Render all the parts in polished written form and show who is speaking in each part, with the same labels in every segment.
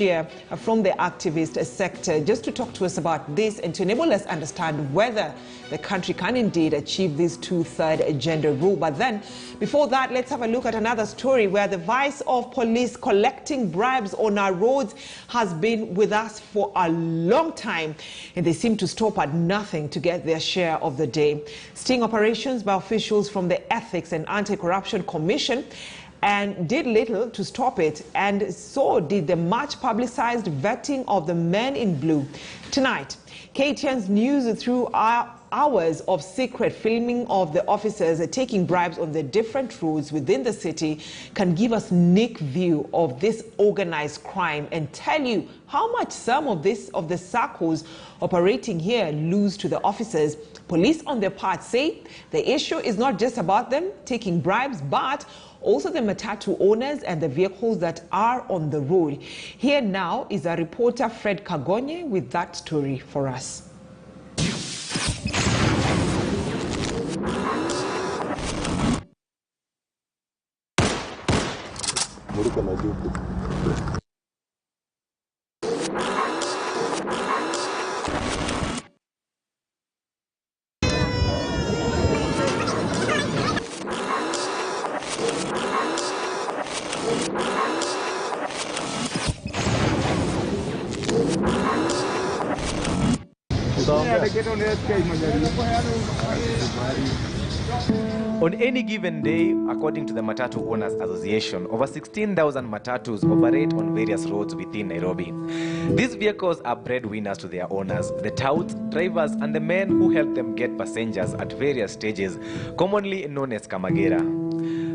Speaker 1: Here from the activist sector just to talk to us about this and to enable us understand whether the country can indeed achieve this two-thirds gender rule. But then, before that, let's have a look at another story where the vice of police collecting bribes on our roads has been with us for a long time, and they seem to stop at nothing to get their share of the day. Sting operations by officials from the Ethics and Anti-Corruption Commission and did little to stop it, and so did the much-publicized vetting of the men in blue. Tonight, KTN's news through hours of secret filming of the officers taking bribes on the different roads within the city can give us unique view of this organized crime and tell you how much some of the Saccos operating here lose to the officers. Police on their part say the issue is not just about them taking bribes, but also the Matatu owners and the vehicles that are on the road. Here now is our reporter Fred Kagonye with that story for us.
Speaker 2: On any given day, according to the Matatu Owners Association, over 16,000 Matatus operate on various roads within Nairobi. These vehicles are breadwinners to their owners, the touts, drivers, and the men who help them get passengers at various stages, commonly known as kamagera.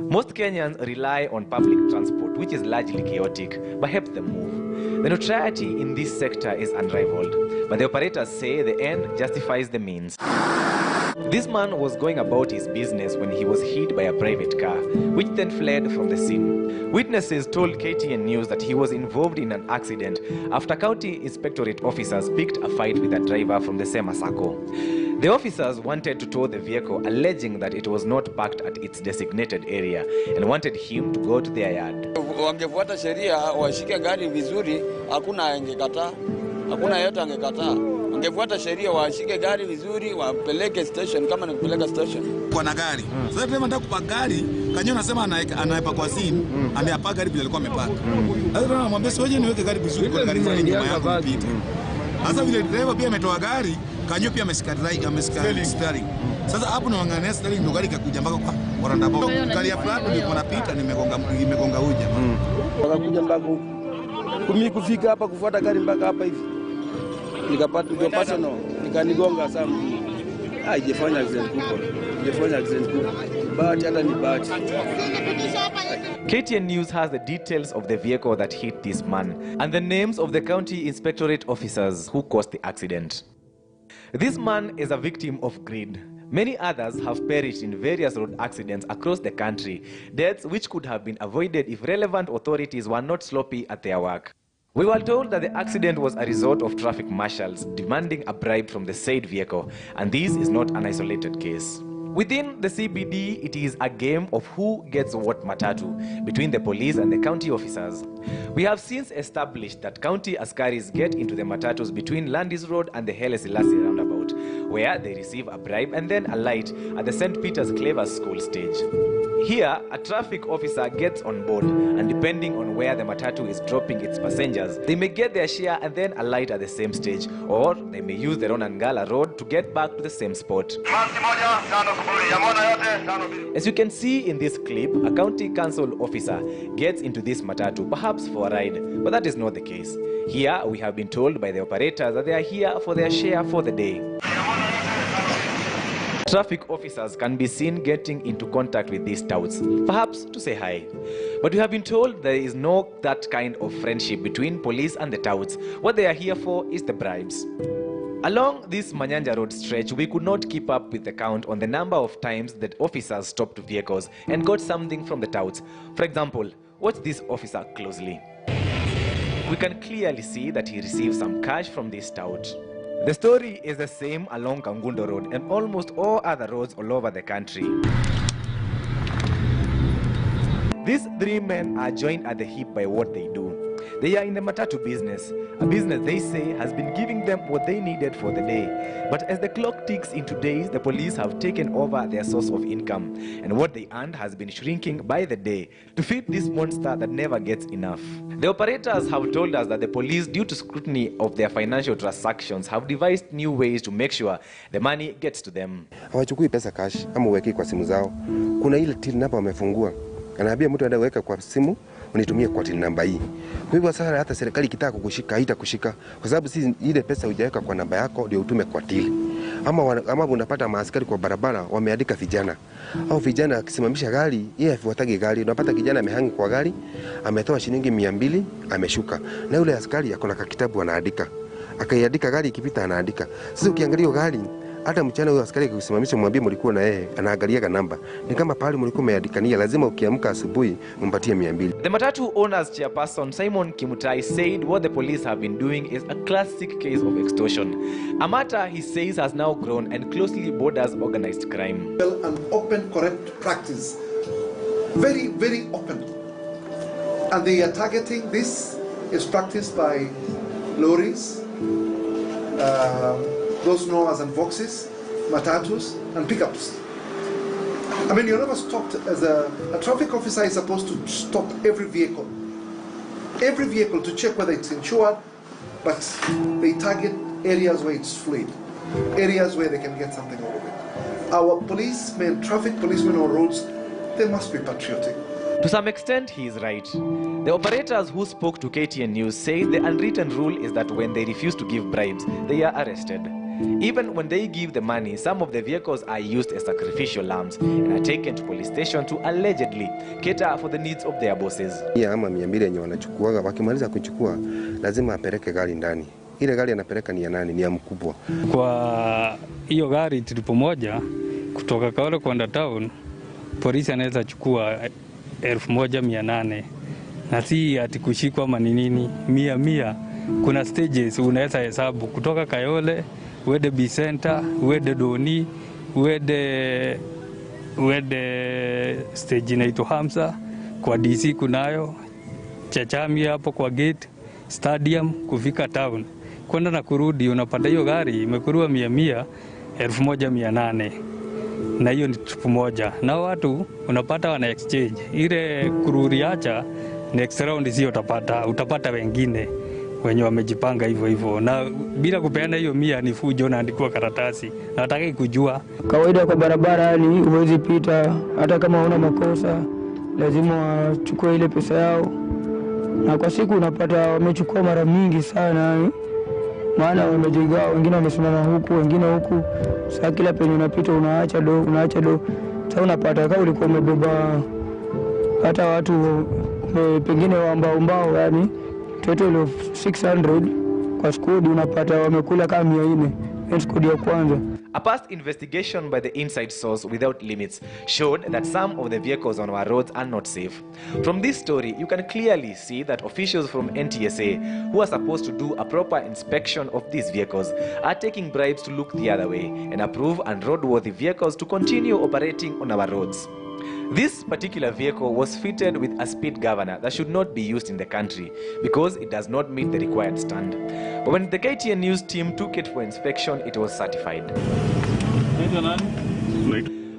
Speaker 2: Most Kenyans rely on public transport, which is largely chaotic, but helps them move. The notoriety in this sector is unrivaled, but the operators say the end justifies the means. This man was going about his business when he was hit by a private car, which then fled from the scene. Witnesses told KTN News that he was involved in an accident after county inspectorate officers picked a fight with a driver from the same Sacco. The officers wanted to tow the vehicle, alleging that it was not parked at its designated area and wanted him to go to their yard.
Speaker 3: Wangefuata sheria, washike gari vizuri, hakuna angekataa, hakuna yote angekataa. Wangefuata sheria, washike gari vizuri, wapeleke station kama nikupeleka station.
Speaker 4: Kwa na gari. Sasa pia nataka kupa gari, Kagonye anasema anaipa kwa simu, ameapa gari bila alikuwa amepaka. Sasa tunamwambia soje niweke gari vizuri kwa gari zile nyuma yako mpite. Sasa vile driver pia ametoa gari, Kagonye pia amesika steering. Sasa hapo na wangania steering ndo gari kakuja mpaka kwa roundabout. Gari ya flat ndio napita nimegonga uja.
Speaker 3: Wakakuja mpaka kumi kufika hapa kufuata gari mpaka hapa hivi. Nikapata no, nikanigonga sana. Haijafanya accident kubwa. Haijafanya accident kubwa. Bahati hata ni bahati.
Speaker 2: KTN News has the details of the vehicle that hit this man and the names of the county inspectorate officers who caused the accident. This man is a victim of greed. Many others have perished in various road accidents across the country, deaths which could have been avoided if relevant authorities were not sloppy at their work. We were told that the accident was a result of traffic marshals demanding a bribe from the said vehicle, and this is not an isolated case. Within the CBD, it is a game of who gets what Matatu between the police and the county officers. We have since established that county askaris get into the Matatus between Landis Road and the Haile Selassie roundabout, where they receive a bribe and then alight at the St. Peter's Clever School stage. Here, a traffic officer gets on board, and depending on where the Matatu is dropping its passengers, they may get their share and then alight at the same stage, or they may use the Ronangala Road to get back to the same spot. As you can see in this clip, a county council officer gets into this Matatu, perhaps for a ride, but that is not the case. Here, we have been told by the operators that they are here for their share for the day. Traffic officers can be seen getting into contact with these touts, perhaps to say hi. But we have been told there is no that kind of friendship between police and the touts. What they are here for is the bribes. Along this Manyanja Road stretch, we could not keep up with the count on the number of times that officers stopped vehicles and got something from the touts. For example, watch this officer closely. We can clearly see that he received some cash from this tout. The story is the same along Kangundo Road and almost all other roads all over the country. These three men are joined at the hip by what they do. They are in the Matatu business, a business they say has been giving them what they needed for the day. But as the clock ticks into days, the police have taken over their source of income, and what they earned has been shrinking by the day to feed this monster that never gets enough. The operators have told us that the police, due to scrutiny of their financial transactions, have devised new ways to make sure the money gets to them.
Speaker 5: Hawachukui pesa cash ama uweke kwa simu zao. Kuna ile till number wamefungua. Anaambia mtu aende weka kwa simu, unitumie kwa till number hii. Kwa hivyo sasa hata serikali ikitaka kukushika haitakushika kwa sababu si ile pesa hujaweka kwa namba yako ndio utume kwa till. Ama unapata maaskari kwa barabara wameandika vijana. Au vijana akisimamisha gari, yeye afuatage gari. Unapata kijana amehangi kwa gari, ametoa shilingi 200, ameshuka. Na yule askari akona kitabu anaandika. Akaiandika gari ikipita anaandika. Sasa ukiangalia gari hata mchana huyo askari kusimamisha mwambie mlikuwa na yeye anaangalia namba. Ni kama pale mlikuwa mmeandikania lazima ukiamka asubuhi umpatie 200.
Speaker 2: The Matatu owners chairperson Simon Kimutai said what the police have been doing is a classic case of extortion. A matter he says has now grown and closely borders organized crime.
Speaker 6: Well, an open, correct practice. Very, very open. And they are targeting this is practiced by lorries, those known as Voxes, Matatus, and pickups. I mean, you're never stopped as a traffic officer is supposed to stop every vehicle to check whether it's insured, but they target areas where it's fluid, areas where they can get something out of it. Our policemen, traffic policemen on roads, they must be patriotic.
Speaker 2: To some extent, he is right. The operators who spoke to KTN News say the unwritten rule is that when they refuse to give bribes, they are arrested. Even when they give the money, some of the vehicles are used as sacrificial lambs and are taken to police station to allegedly cater for the needs of their bosses.
Speaker 5: Ya ama 200 yenye wanachukua, wakimaliza kuchukua, lazima apeleke gari ndani. Ile gari anapeleka ni ya nani? Ni ya mkubwa.
Speaker 7: Kwa hiyo gari tripo moja kutoka Kaole kwenda town, polisi anaweza chukua 1,800 na si ati kushikwa manini 100. Kuna stages unaweza hesabu kutoka Kayole uende B Center, uende Doni, uende stage inaitwa Hamza, kwa DC kunayo Chachami hapo kwa gate stadium kufika town. Kwenda na kurudi unapata hiyo gari imekurua 100, 1,800. Na hiyo ni trip moja. Na watu unapata wana exchange. Ile kururi acha next round sio utapata wengine wenye wamejipanga hivyo. Na bila kupeana hiyo 100 ni fujo na andikwa karatasi. Na nataka kujua
Speaker 8: kawaida kwa barabara hali huwezi pita hata kama una makosa lazima wachukue ile pesa yao. Na kwa siku unapata wamechukua mara mingi sana. Maana wamejigawa, wengine wamesimama huku, wengine huku. Sasa kila penye unapita unaacha do. Sasa unapata kama ulikuwa umebeba hata watu pengine ambao yani total of 600 kwa squad unapata wamekula kama 400. Squad ya kwanza.
Speaker 2: A past investigation by the Inside Source Without Limits showed that some of the vehicles on our roads are not safe. From this story, you can clearly see that officials from NTSA, who are supposed to do a proper inspection of these vehicles, are taking bribes to look the other way and approve unroadworthy vehicles to continue operating on our roads. This particular vehicle was fitted with a speed governor that should not be used in the country because it does not meet the required stand. But when the KTN News team took it for inspection, it was certified.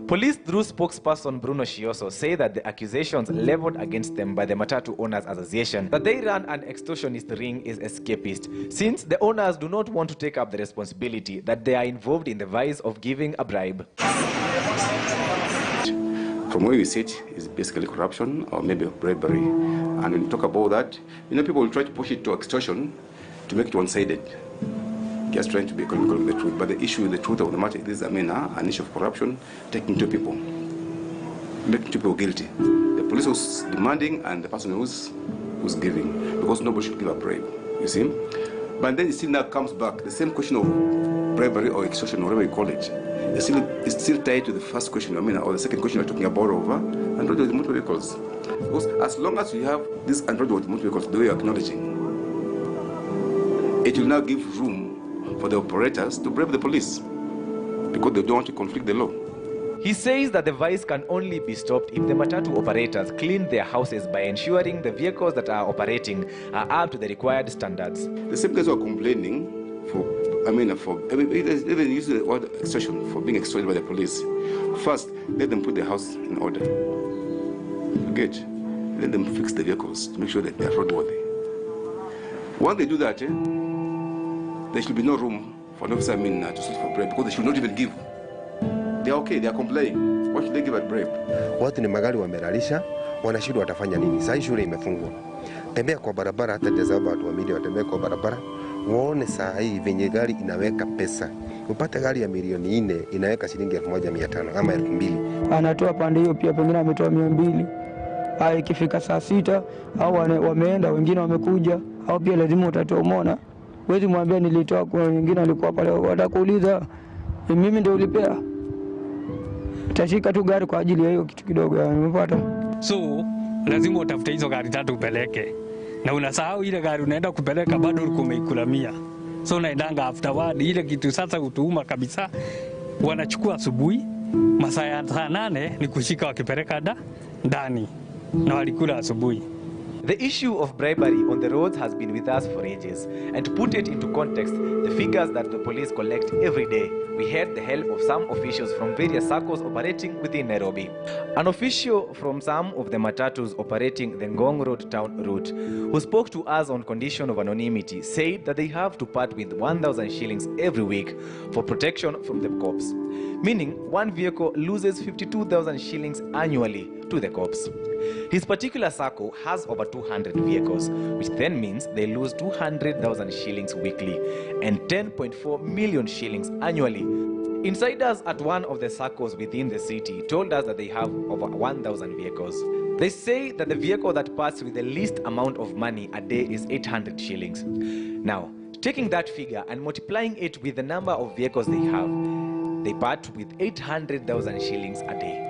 Speaker 2: Police through spokesperson Bruno Shioso say that the accusations leveled against them by the Matatu Owners Association that they run an extortionist ring is escapist, since the owners do not want to take up the responsibility that they are involved in the vice of giving a bribe.
Speaker 9: From where we sit is basically corruption or maybe bribery. And when you talk about that, people will try to push it to extortion to make it one-sided. Just trying to be economical with the truth. But the issue, the truth of the matter is, an issue of corruption, taking two people, making two people guilty. The police was demanding and the person who's giving, because nobody should give a bribe, you see? But then it still now comes back, the same question of bribery or extortion, whatever you call it. It's still tied to the first question, or the second question we're talking about over unroadworthy motor vehicles. Because as long as we have these unroadworthy motor vehicles, the way you're acknowledging, it will now give room for the operators to bribe the police because they don't want to conflict the law.
Speaker 2: He says that the vice can only be stopped if the Matatu operators clean their houses by ensuring the vehicles that are operating are up to the required standards.
Speaker 9: The same guys who are complaining even use the word extortion for being extorted by the police. First, let them put their house in order. Let them fix the vehicles to make sure that they are roadworthy. Once they do that, there should be no room for an officer to suit for bribe, because they should not even give. They are okay, they are complying. What should they give at bribe?
Speaker 5: Watu ni magari wameralisha, wanashindwa watafanya nini? Sasa shule imefungwa. Tembea kwa barabara, hata dezabu watu wa media watembea kwa barabara. Waone saa hii venye gari inaweka pesa. Upate gari ya milioni 4 inaweka shilingi 1,500 ama 2,000.
Speaker 8: Anatoa pande hiyo pia, pengine ametoa 200. Ikifika saa 6 au wameenda, wengine wamekuja, au pia lazima utatoa. Umeona, huwezi mwambia nilitoa, kwa wengine walikuwa pale, watakuuliza mimi ndio ulipea. Utashika tu gari kwa ajili ya hiyo kitu kidogo, umepata?
Speaker 7: So lazima utafute hizo gari 3 upeleke, na unasahau ile gari unaenda kupeleka bado ulikuwa umeikulamia. So unaendanga afterward, ile kitu sasa utuuma kabisa. Wanachukua asubuhi, masaa ya 8 ni kushika wakipeleka ndani, na walikula asubuhi.
Speaker 2: The issue of bribery on the roads has been with us for ages, and to put it into context, the figures that the police collect every day, we had the help of some officials from various Saccos operating within Nairobi. An official from some of the Matatus operating the Ngong Road town route, who spoke to us on condition of anonymity, said that they have to part with 1,000 shillings every week for protection from the cops, meaning one vehicle loses 52,000 shillings annually to the cops. His particular Sacco has over 200 vehicles, which then means they lose 200,000 shillings weekly and 10.4 million shillings annually. Insiders at one of the Saccos within the city told us that they have over 1,000 vehicles. They say that the vehicle that parts with the least amount of money a day is 800 shillings. Now, taking that figure and multiplying it with the number of vehicles they have, they part with 800,000 shillings a day,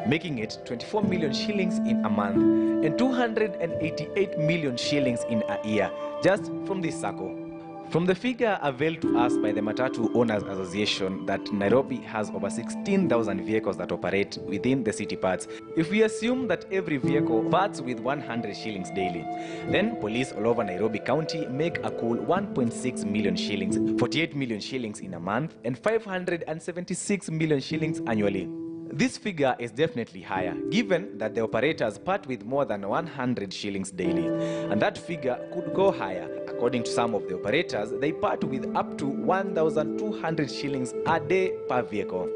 Speaker 2: making it 24 million shillings in a month and 288 million shillings in a year, just from this Sacco. From the figure availed to us by the Matatu Owners Association that Nairobi has over 16,000 vehicles that operate within the city parts, if we assume that every vehicle parts with 100 shillings daily, then police all over Nairobi County make a cool 1.6 million shillings, 48 million shillings in a month, and 576 million shillings annually. This figure is definitely higher, given that the operators part with more than 100 shillings daily, and that figure could go higher. According to some of the operators, they part with up to 1,200 shillings a day per vehicle.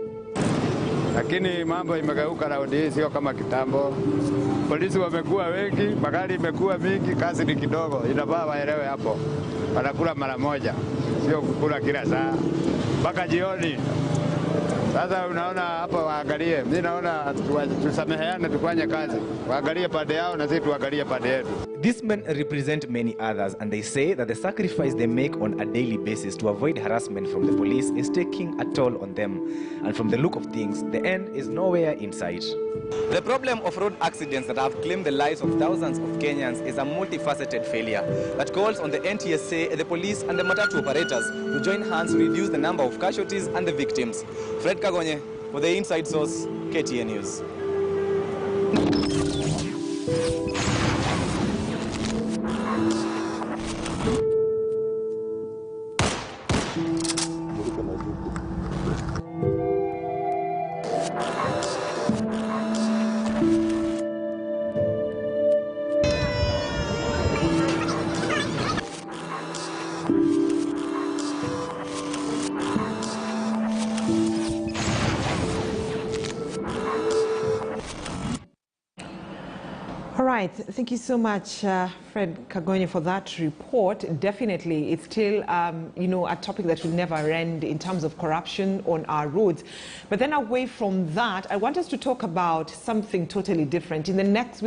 Speaker 10: Lakini mambo imegeuka raundi hii, sio kama kitambo. Polisi wamekuwa wengi, magari imekuwa mingi, kazi ni kidogo. Inafaa waelewe hapo. Wanakula mara moja, sio kukula kila saa mpaka jioni. Sasa unaona hapa, waangalie. Mimi naona tusameheane, tufanye kazi. Waangalie pande yao na sisi tuangalie pande yetu.
Speaker 2: These men represent many others, and they say that the sacrifice they make on a daily basis to avoid harassment from the police is taking a toll on them. And from the look of things, the end is nowhere in sight. The problem of road accidents that have claimed the lives of thousands of Kenyans is a multifaceted failure that calls on the NTSA, the police, and the Matatu operators to join hands to reduce the number of casualties and the victims. Kagonye for the Inside Source, KTN News.
Speaker 1: All right, thank you so much, Fred Kagonye, for that report. Definitely, it's still, a topic that will never end in terms of corruption on our roads. But then away from that, I want us to talk about something totally different. In the next